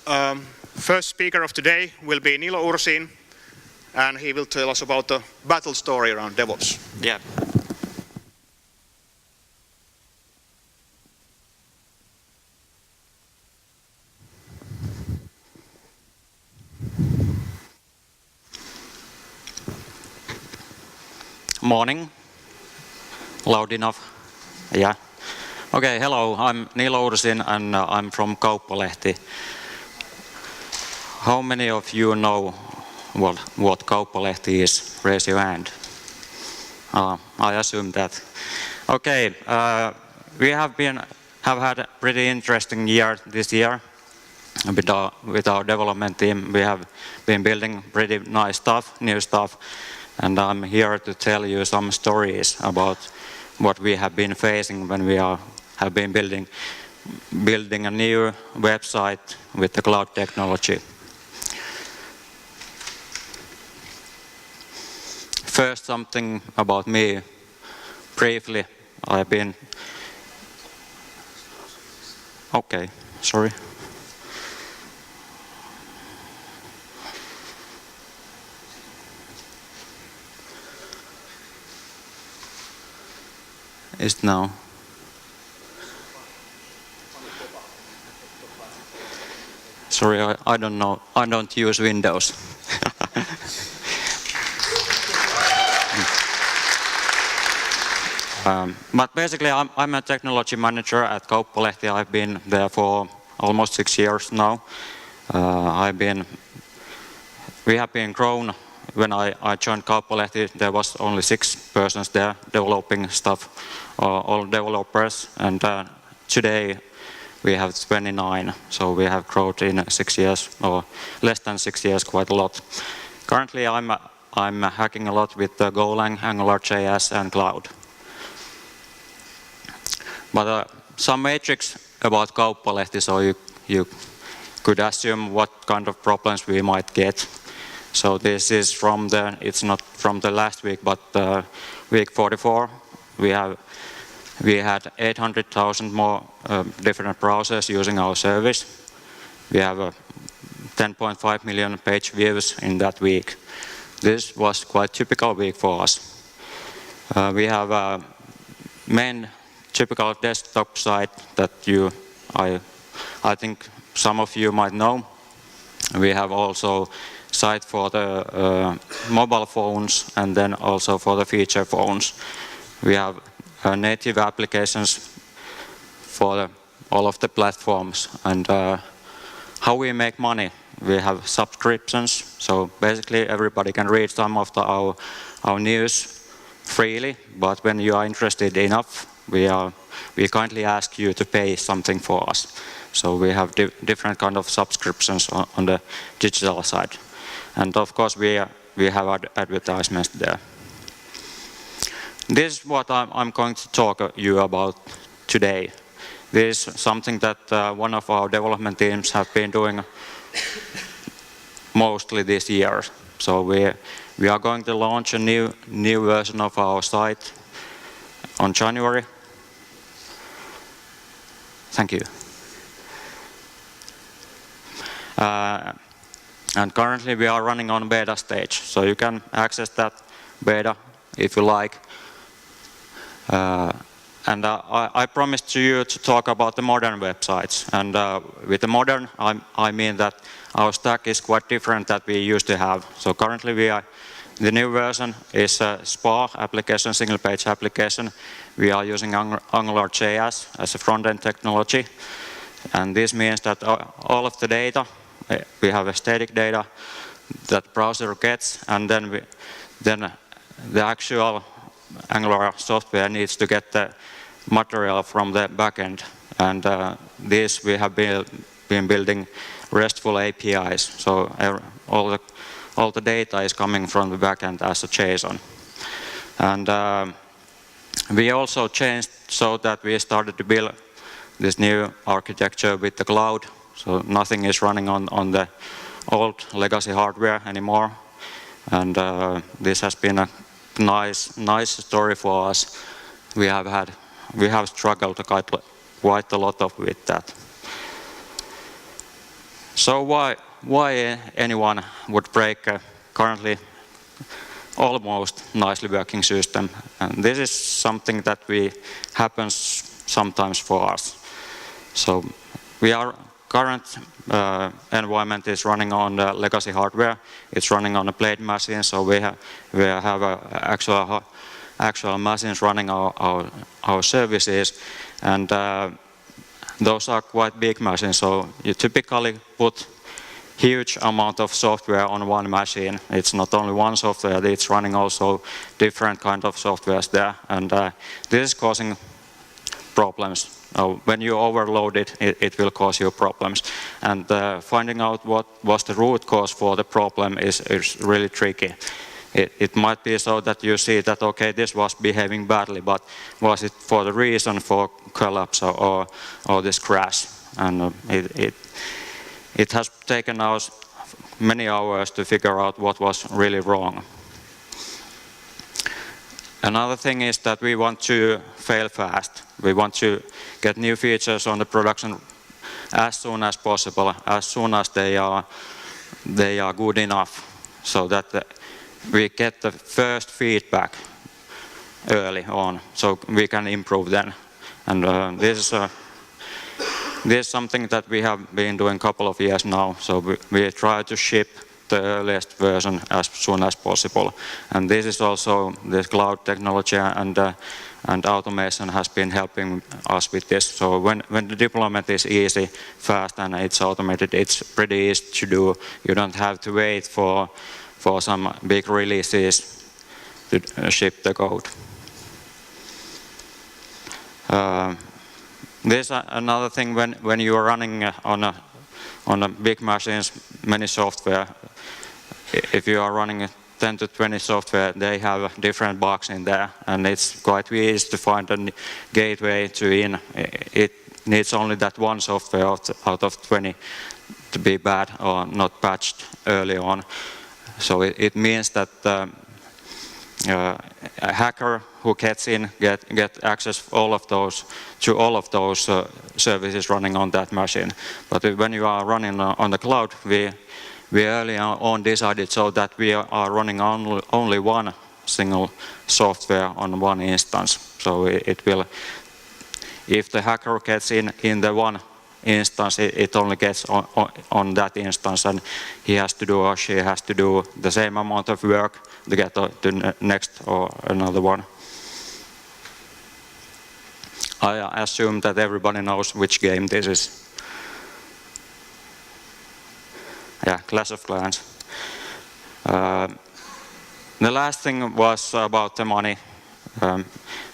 First speaker of today will be Niilo Ursin, and he will tell us about the battle story around DevOps. Yeah. Morning. Loud enough? Yeah. Okay, hello, I'm Niilo Ursin and I'm from Kauppalehti. How many of you know what Kauppalehti is? Raise your hand. I assume that. Okay, we have had a pretty interesting year this year with our development team. We have been building pretty nice stuff, new stuff, and I'm here to tell you some stories about what we have been facing when we have been building a new website with the cloud technology. First, something about me. Briefly, I've been... Okay, sorry. Is now. Sorry, I don't know. I don't use Windows. But basically, I'm a technology manager at Kauppalehti. I've been there for almost 6 years now. We have been grown. When I joined Kauppalehti, there was only 6 persons there developing stuff, all developers, and today we have 29. So we have grown in 6 years, or less than 6 years, quite a lot. Currently, I'm hacking a lot with Golang, AngularJS, and cloud. But some metrics about Kauppalehti, so you could assume what kind of problems we might get. So this is it's not from the last week, but week 44. We had 800,000 more different browsers using our service. We have 10.5 million page views in that week. This was quite typical week for us. We have a main typical desktop site that I think some of you might know. We have also site for the mobile phones and then also for the feature phones. We have native applications for all of the platforms. And how we make money? We have subscriptions, so basically everybody can read some of our news freely, but when you are interested enough, we kindly ask you to pay something for us. So we have different kind of subscriptions on the digital side. And of course we have advertisements there. This is what I'm going to talk to you about today. This is something that one of our development teams have been doing mostly this year. So we are going to launch a new version of our site on January. Thank you. And currently we are running on beta stage, so you can access that beta if you like. And I promised to you to talk about the modern websites. And with the modern, I mean that our stack is quite different that we used to have. So currently the new version is a SPA application, single page application. We are using AngularJS as a front-end technology. And this means that all of the data, we have a static data that browser gets, and then the actual Angular software needs to get the material from the backend. And this we have been building RESTful APIs. So all the data is coming from the backend as a JSON. And we also changed so that we started to build this new architecture with the cloud. So nothing is running on the old legacy hardware anymore. And this has been a nice story for us. We have struggled quite a lot with that. So why anyone would break a currently almost nicely working system? And this is something that happens sometimes for us. So current environment is running on the legacy hardware. It's running on a blade machine, so we have actual machines running our services, and those are quite big machines. So you typically put huge amount of software on one machine. It's not only one software; it's running also different kind of softwares there, and this is causing problems. When you overload it, it will cause you problems. And finding out what was the root cause for the problem is really tricky. It might be so that you see that, okay, this was behaving badly, but was it for the reason for collapse or this crash? And it has taken us many hours to figure out what was really wrong. Another thing is that we want to fail fast. We want to get new features on the production as soon as possible, as soon as they are good enough, so that we get the first feedback early on, so we can improve then. And this is something that we have been doing a couple of years now. So we try to ship the earliest version as soon as possible. And this is also the cloud technology and automation has been helping us with this. So when the deployment is easy, fast, and it's automated, it's pretty easy to do. You don't have to wait for some big releases to ship the code. There's another thing when you are running on a big machines, many software. If you are running 10 to 20 software, they have different bugs in there, and it's quite easy to find a gateway to in. It needs only that one software out of 20 to be bad or not patched early on. So it means that a hacker who gets in get access to all of those services running on that machine. But when you are running on the cloud, we early on decided so that we are running only one single software on one instance. So it will, if the hacker gets in the one instance, it only gets on that instance, and he has to do or she has to do the same amount of work to get to the next or another one. I assume that everybody knows which game this is. Yeah, Clash of Clans. The last thing was about the money.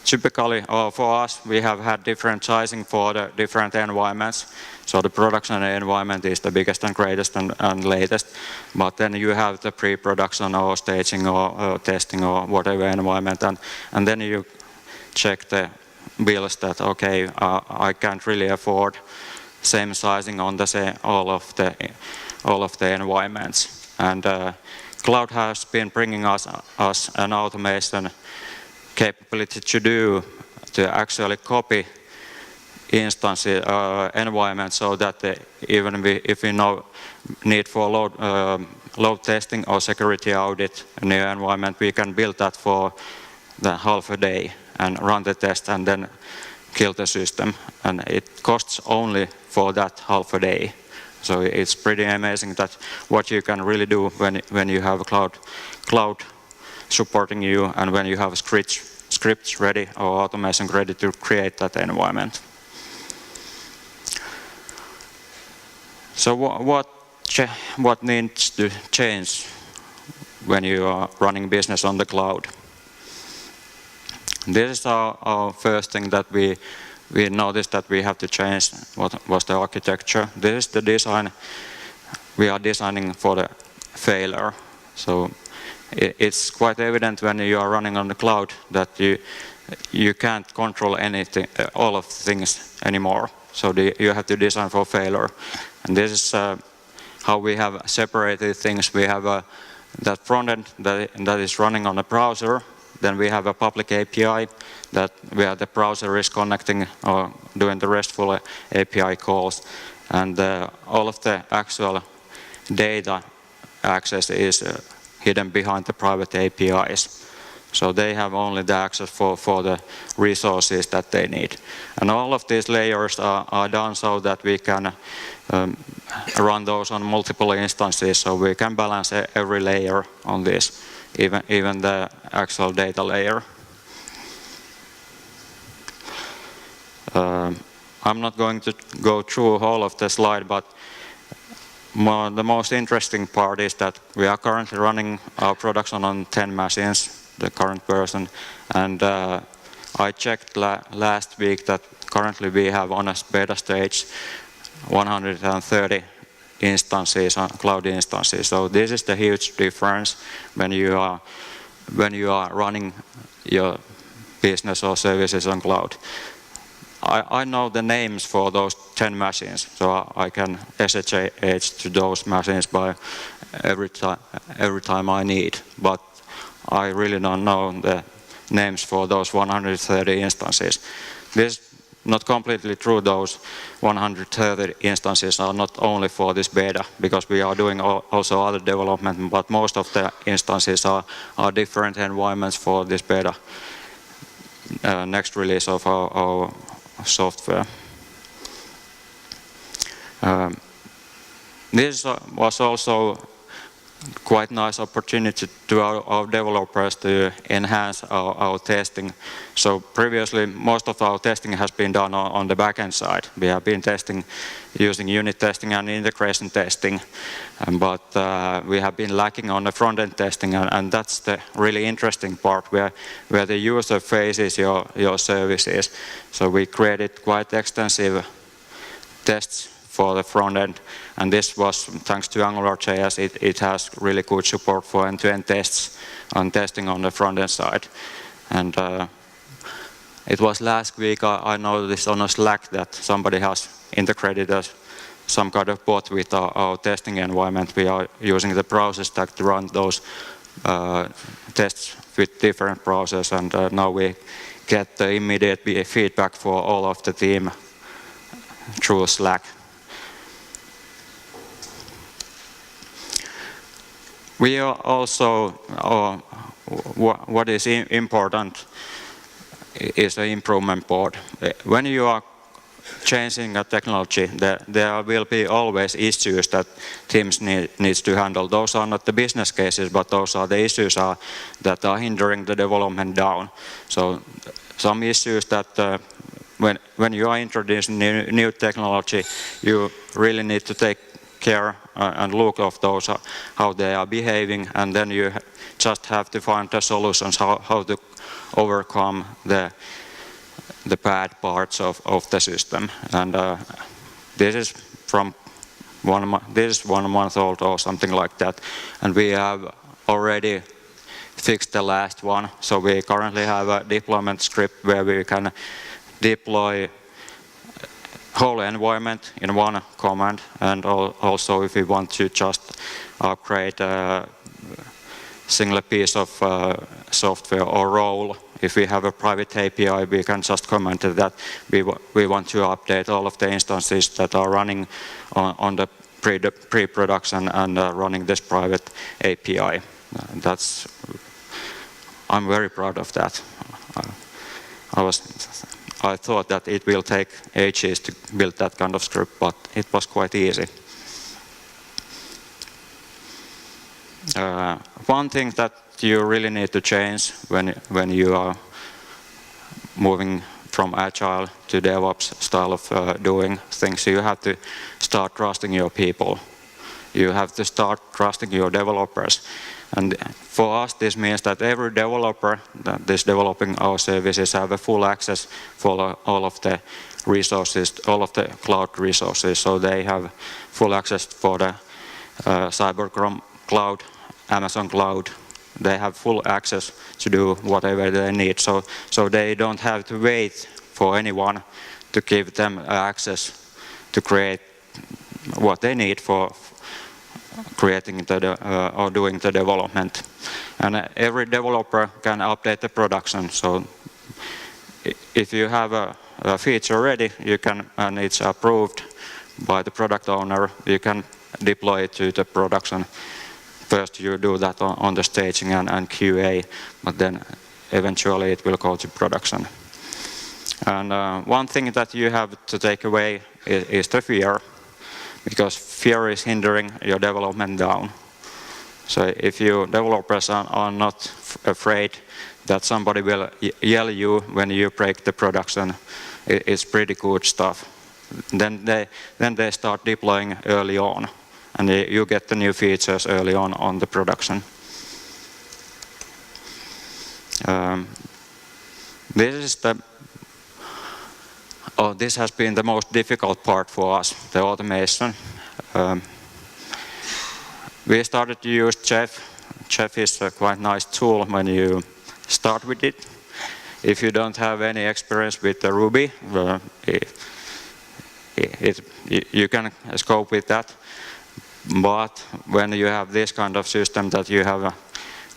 Typically, for us, we have had different sizing for the different environments. So the production environment is the biggest and greatest and latest. But then you have the pre-production or staging or testing or whatever environment, and then you check the bills that, okay, I can't really afford same sizing on all of the environments. And cloud has been bringing us an automation capability to actually copy instance environment, so that even if we know need for load testing or security audit in the environment, we can build that for the half a day and run the test and then kill the system. And it costs only for that half a day. So it's pretty amazing that what you can really do when you have a cloud supporting you, and when you have scripts ready or automation ready to create that environment. So what needs to change when you are running business on the cloud? This is our first thing that we noticed that we have to change. What was the architecture? This is the design. We are designing for the failure. So it's quite evident when you are running on the cloud that you can't control anything, all of the things anymore. So you have to design for failure. And this is how we have separated things. We have that front end that is running on a browser. Then we have a public API where the browser is connecting or doing the RESTful API calls. And all of the actual data access is hidden behind the private APIs. So they have only the access for the resources that they need. And all of these layers are done so that we can run those on multiple instances, so we can balance every layer on this, even the actual data layer. I'm not going to go through all of the slide, but the most interesting part is that we are currently running our production on 10 machines, the current version, and I checked last week that currently we have on a beta stage 130 instances, cloud instances. So this is the huge difference when you are running your business or services on cloud. I know the names for those 10 machines, so I can SSH to those machines by every time I need, but I really don't know the names for those 130 instances. This is not completely true. Those 130 instances are not only for this beta, because we are doing also other development, but most of the instances are different environments for this beta next release of our software. This was also quite nice opportunity to our developers to enhance our testing. So previously most of our testing has been done on the backend side. We have been testing using unit testing and integration testing, but we have been lacking on the front-end testing, and that's the really interesting part where the user faces your services. So we created quite extensive tests for the front end, and this was thanks to AngularJS. It has really good support for end-to-end tests and testing on the front end side. And it was last week I noticed on a Slack that somebody has integrated some kind of bot with our testing environment. We are using the process tag to run those tests with different processes, and now we get the immediate feedback for all of the team through Slack. We are also, what is important is the improvement board. When you are changing a technology, there will be always issues that teams needs to handle. Those are not the business cases, but those are the issues that are hindering the development down. So some issues that when you are introducing new technology, you really need to take care and look of those, how they are behaving, and then you just have to find the solutions how to overcome the bad parts of the system. And this is from 1 month old or something like that, and we have already fixed the last one. So we currently have a deployment script where we can deploy whole environment in one command, and also if we want to just upgrade a single piece of software or role, if we have a private API, we can just comment that we want to update all of the instances that are running on the pre-production and running this private API. I'm very proud of that. I thought that it will take ages to build that kind of script, but it was quite easy. One thing that you really need to change when you are moving from Agile to DevOps style of doing things, you have to start trusting your people. You have to start trusting your developers. And for us, this means that every developer that is developing our services have a full access for all of the resources, all of the cloud resources. So they have full access for the Cyber Cloud, Amazon Cloud. They have full access to do whatever they need. So they don't have to wait for anyone to give them access to create what they need for creating or doing the development. And every developer can update the production. So if you have a feature ready, you can, and it's approved by the product owner, you can deploy it to the production. First you do that on the staging and QA, but then eventually it will go to production. And one thing that you have to take away is the fear, because fear is hindering your development down. So if you developers are not afraid that somebody will yell you when you break the production, it's pretty good stuff. Then they start deploying early on, and you get the new features early on the production. This has been the most difficult part for us, the automation. We started to use Chef. Chef is a quite nice tool when you start with it. If you don't have any experience with the Ruby, you can scope with that. But when you have this kind of system that you have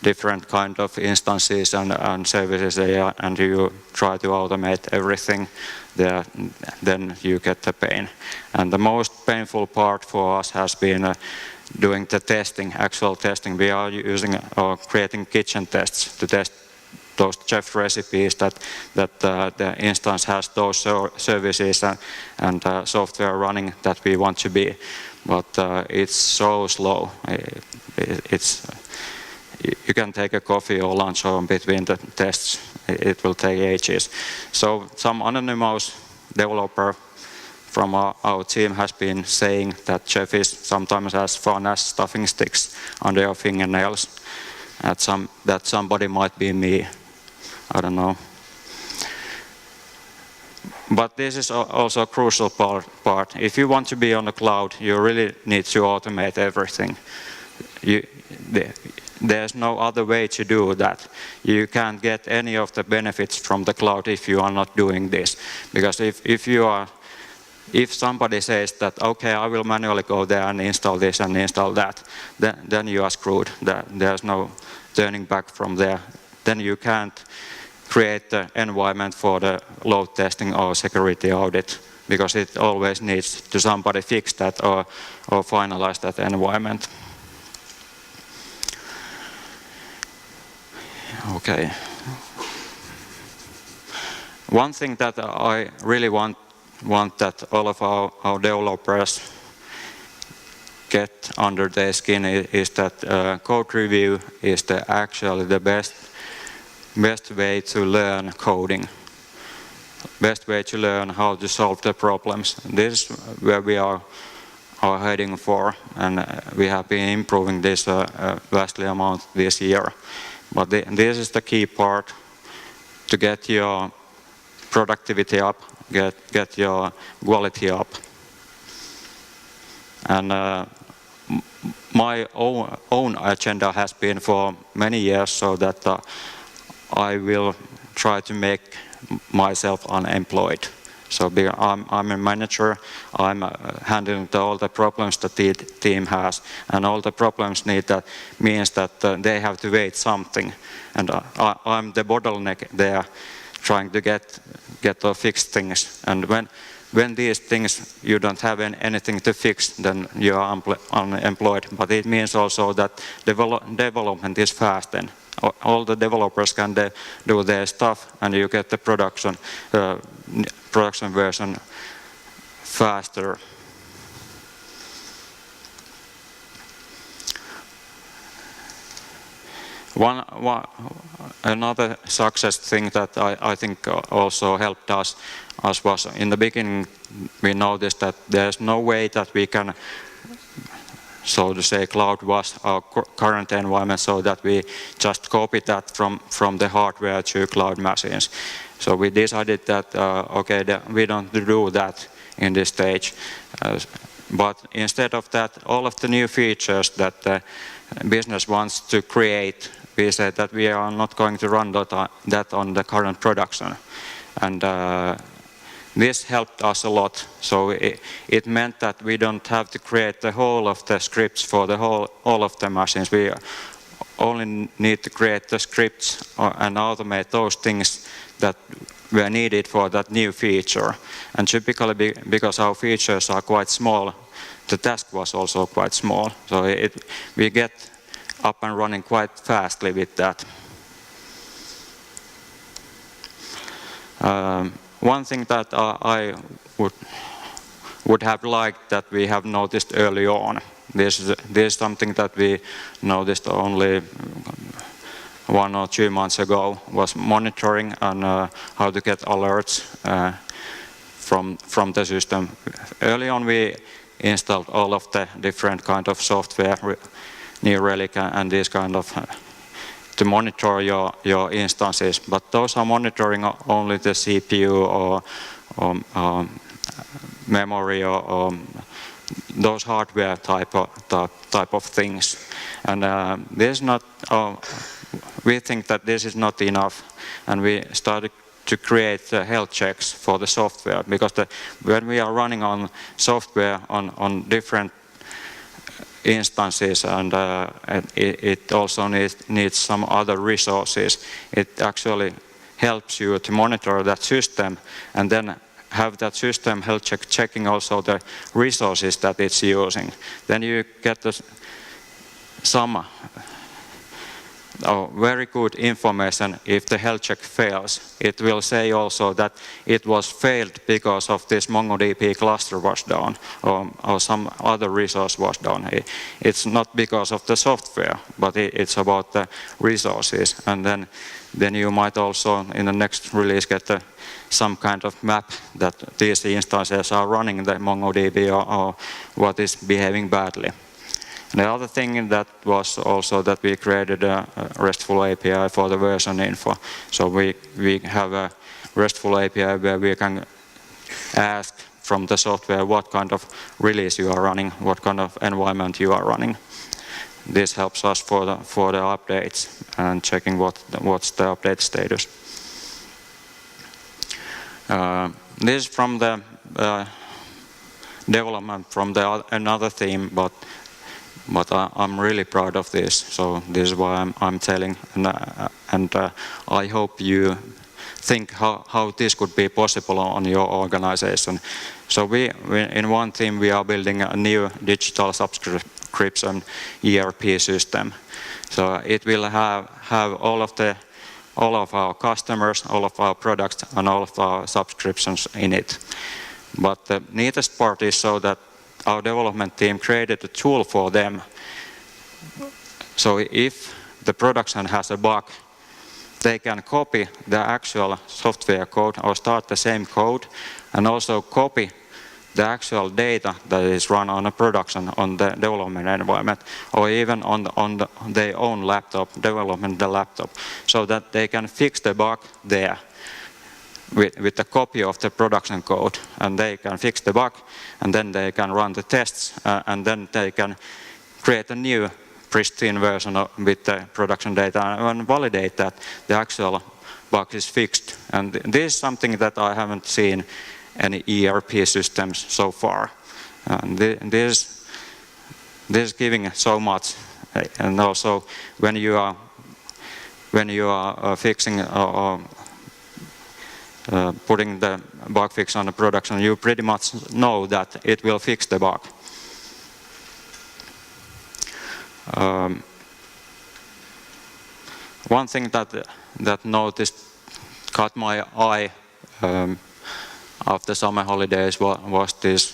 different kind of instances and services and you try to automate everything there, then you get the pain. And the most painful part for us has been doing the testing, actual testing. We are using or creating kitchen tests to test those chef recipes that the instance has those services and software running that we want to be. But it's so slow. You can take a coffee or lunch or between the tests. It will take ages. So some anonymous developer from our team has been saying that Chef is sometimes as fun as stuffing sticks under your fingernails. That somebody might be me. I don't know. But this is also a crucial part. If you want to be on the cloud, you really need to automate everything. There's no other way to do that. You can't get any of the benefits from the cloud if you are not doing this. Because if somebody says that, okay, I will manually go there and install this and install that, then you are screwed. There's no turning back from there. Then you can't create the environment for the load testing or security audit, because it always needs to somebody fix that or finalize that environment. Okay. One thing that I really want that all of our developers get under their skin is that code review is actually the best way to learn coding, best way to learn how to solve the problems. This is where we are heading for, and we have been improving this vastly amount this year. But this is the key part to get your productivity up, get your quality up. And my own agenda has been for many years so that I will try to make myself unemployed. So I'm a manager, I'm handling all the problems that the team has, and all the problems means that they have to wait something. And I'm the bottleneck there, trying to get or fix things. And when these things you don't have anything to fix, then you are unemployed. But it means also that development is fast then. All the developers can do their stuff, and you get the production version faster. Another success thing that I think also helped us was in the beginning we noticed that there's no way that we can, so to say, cloud was our current environment, so that we just copy that from the hardware to cloud machines. So we decided that okay, we don't do that in this stage. But instead of that, all of the new features that the business wants to create, we said that we are not going to run that on the current production. And this helped us a lot. So it meant that we don't have to create the whole of the scripts for all of the machines. We only need to create the scripts and automate those things that were needed for that new feature. And typically, because our features are quite small, the task was also quite small. So we get up and running quite fastly with that. One thing that I would have liked that we have noticed early on, this is something that we noticed only 1 or 2 months ago, was monitoring and how to get alerts from the system. Early on we installed all of the different kind of software, New Relic and this kind of to monitor your instances, but those are monitoring only the CPU or memory or those hardware type of things. And this is not, we think that this is not enough, and we started to create health checks for the software, because when we are running on software on different instances and it also needs some other resources, it actually helps you to monitor that system and then have that system health checking also the resources that it's using. Then you get some very good information. If the health check fails, it will say also that it was failed because of this MongoDB cluster was down or some other resource was down. It's not because of the software, but it's about the resources. And then you might also in the next release get some kind of map that these instances are running the MongoDB or what is behaving badly. The other thing that was also that we created a RESTful API for the version info. So we have a RESTful API where we can ask from the software what kind of release you are running, what kind of environment you are running. This helps us for the updates and checking what's the update status. This is from the development from another theme, but I'm really proud of this, so this is why I'm telling, and I hope you think how this could be possible on your organization. So in one theme we are building a new digital subscription ERP system. So it will have all of our customers, all of our products and all of our subscriptions in it. But the neatest part is so that our development team created a tool for them. So if the production has a bug, they can copy the actual software code or start the same code and also copy the actual data that is run on a production on the development environment or even on their own laptop, development the laptop, so that they can fix the bug there with a copy of the production code, and they can fix the bug and then they can run the tests and then they can create a new pristine version with the production data and validate that the actual bug is fixed. And this is something that I haven't seen any ERP systems so far. And this is giving so much. And also when you are fixing or putting the bug fix on the production, you pretty much know that it will fix the bug. One thing that caught my eye after summer holidays was these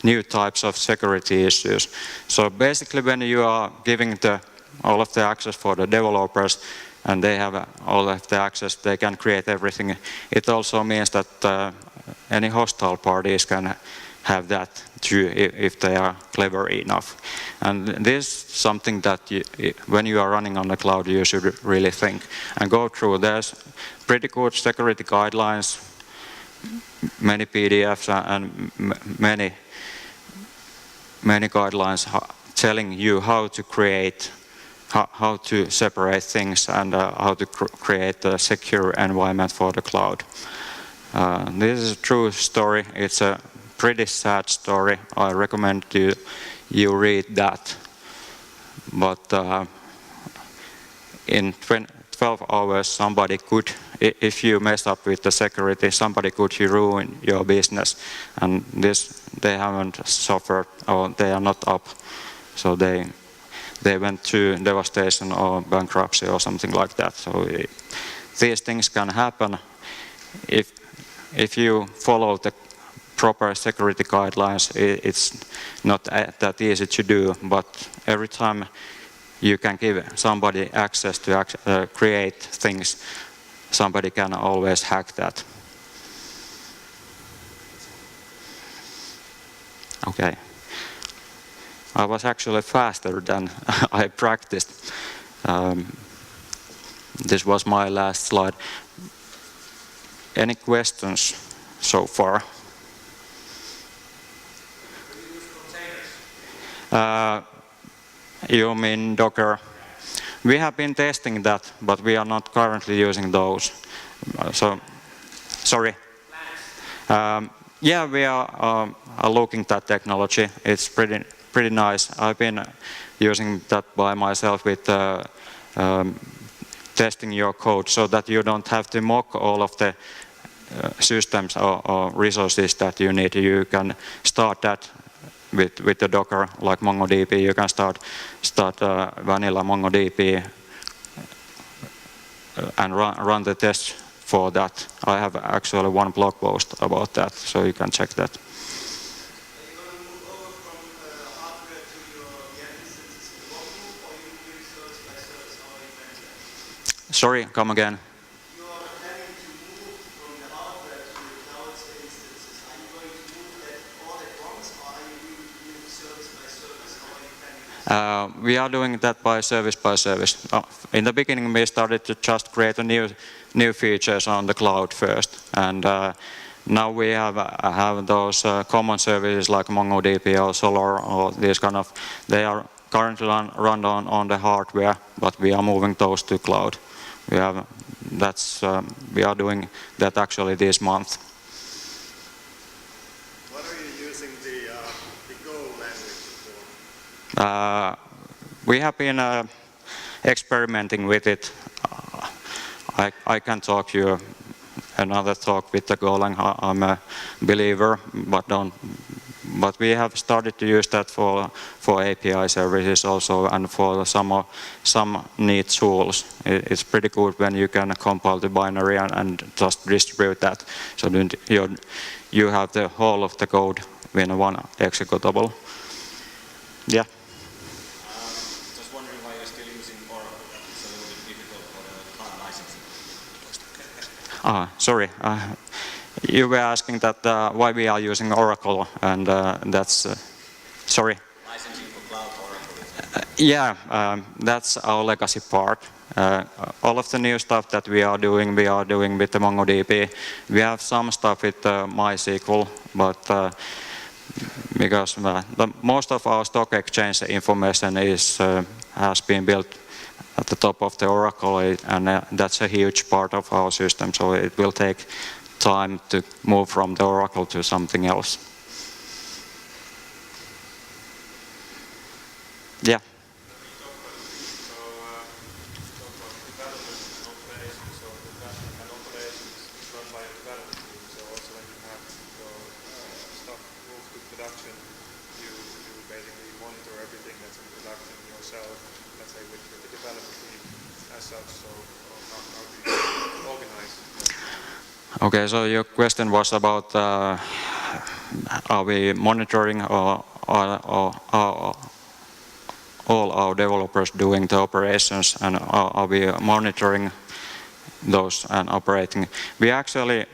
new types of security issues. So basically when you are giving all of the access for the developers and they have all of the access, they can create everything. It also means that any hostile parties can have that too if they are clever enough. And this is something that when you are running on the cloud you should really think and go through. There's pretty good security guidelines, many PDFs and many guidelines telling you how to create, how to separate things and how to create a secure environment for the cloud. This is a true story. It's a pretty sad story. I recommend you read that. But in 12 hours somebody could if you mess up with the security, somebody could ruin your business, and this they haven't suffered, or they are not up, so they went to devastation or bankruptcy or something like that. So these things can happen if you follow the proper security guidelines. It's not that easy to do, but every time you can give somebody access to create things, somebody can always hack that. Okay. I was actually faster than I practiced. This was my last slide. Any questions so far? You mean Docker? We have been testing that, but we are not currently using those. Sorry. Yeah, we are looking at that technology. It's pretty nice. I've been using that by myself with testing your code, so that you don't have to mock all of the systems or resources that you need. You can start that with the Docker, like MongoDB. You can start vanilla MongoDB and run the tests for that. I have actually one blog post about that, so you can check that. Are you going to move over from hardware to your VM instances in the workgroup, or are you doing service by service? How are you planning that? Sorry, come again. You are planning to move from the hardware to the cloud instances. Are you going to move that all at once, or are you doing service by service? How are you planning that? We are doing that by service. In the beginning, we started to just create a new features on the cloud first, and now we have those common services like MongoDB or Solar or these kind of. They are currently run on the hardware, but we are moving those to cloud. We are doing that actually this month. What are you using the Go language for? We have been experimenting with it. I can talk you another talk with the Golang. I'm a believer, but we have started to use that for API services also, and for some neat tools. It's pretty good when you can compile the binary and just distribute that, so you have the whole of the code in one executable. Yeah. Just wondering why you're still using Oracle. It's a little bit difficult for the cloud licensing. Sorry. You were asking that why we are using Oracle, and that's sorry. Licensing for cloud Oracle. Yeah, that's our legacy part. All of the new stuff that we are doing with the MongoDB. We have some stuff with MySQL, but because most of our stock exchange information has been built at the top of the Oracle, and that's a huge part of our system, so it will take time to move from the Oracle to something else. Yeah. Okay, so your question was about are we monitoring or all our developers doing the operations, and are we monitoring those and operating? We actually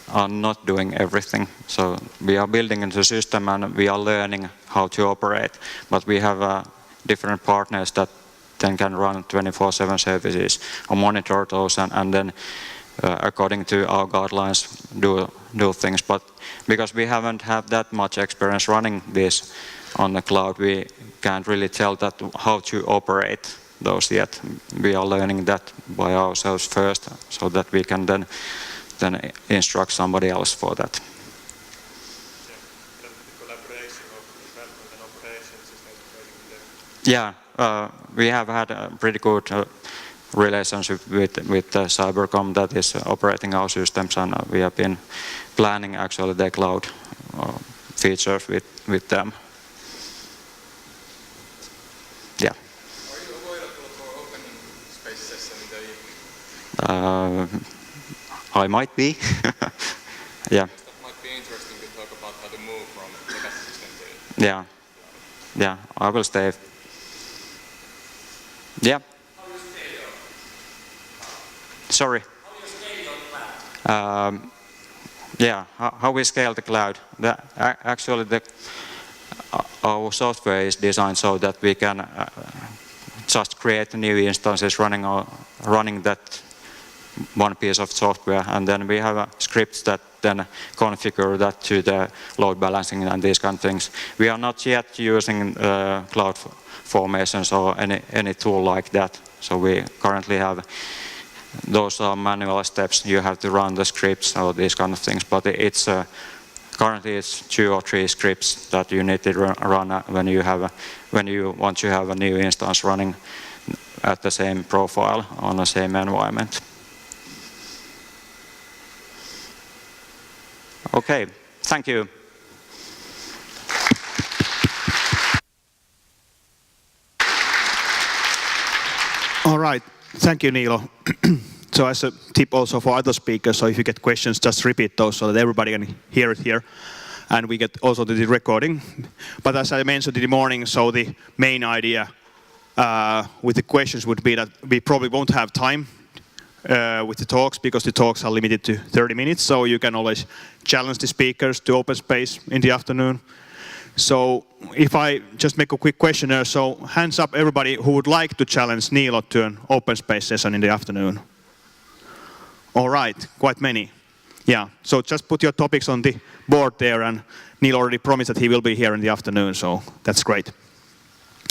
are not doing everything. So we are building into the system and we are learning how to operate, but we have different partners that then can run 24/7 services or monitor those and then according to our guidelines do things. But because we haven't had that much experience running this on the cloud, we can't really tell that how to operate those yet. We are learning that by ourselves first, so that we can then instruct somebody else for that. The collaboration of development and operations is basically Yeah, we have had a pretty good relationship with the Cybercom that is operating our systems, and we have been planning actually the cloud features with them. Yeah. Are you available for open space session in the evening? I might be. Yeah. That might be interesting to talk about how to move from legacy system to Yeah. Yeah. I will stay. Yeah. Sorry. Yeah, how we scale the cloud. Actually, our software is designed so that we can just create new instances running that one piece of software, and then we have scripts that then configure that to the load balancing and these kind of things. We are not yet using cloud formations or any tool like that. So we currently have, those are manual steps. You have to run the scripts or these kind of things, but it's currently it's 2 or 3 scripts that you need to run when you want to have a new instance running at the same profile on the same environment. Okay, thank you. All right, thank you, Niilo. So as a tip also for other speakers, so if you get questions, just repeat those so that everybody can hear it here. And we get also the recording. But as I mentioned in the morning, so the main idea with the questions would be that we probably won't have time with the talks, because the talks are limited to 30 minutes. So you can always challenge the speakers to open space in the afternoon. So if I just make a quick questionnaire, so hands up everybody who would like to challenge Niilo to an open space session in the afternoon. All right, quite many. Yeah, so just put your topics on the board there, and Niilo already promised that he will be here in the afternoon, so that's great.